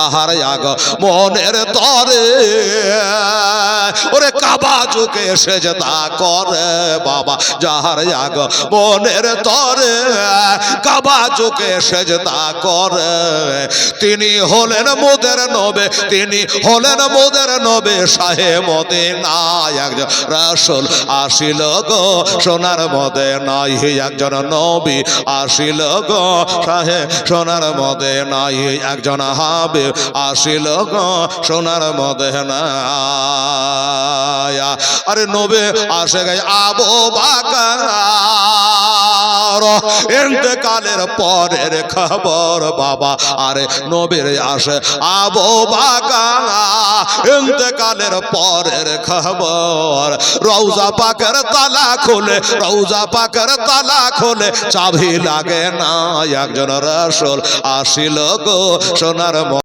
আহার আগ মনের তরে ওরে কাবা ঝুঁকে সেজদা করে বাবা যাহার আগ মনের তরে কাবা ঝুঁকে সেজদা করে তিনি হলেন মোদের নবে, তিনি হলেন মোদের নবে শাহে মদিনা। একজন রাসূল আসিল গো সোনার মদিনায়, একজন নবী আসিল গো শাহে সোনার মদিনায়, একজন হাবিব আসিল গো সোনার মদিনায়। আরে নবী আসে গে আবু বকর ইন্তেকালের পরের খবর বাবা। আরে নবীর আসে আবু বকর ইন্তেকালের পরের খবর। রওজা পাকের তালা খুলে, রওজা পাকের তালা খুলে চাবি লাগে না, একজন রাসূল আসিল গো সোনার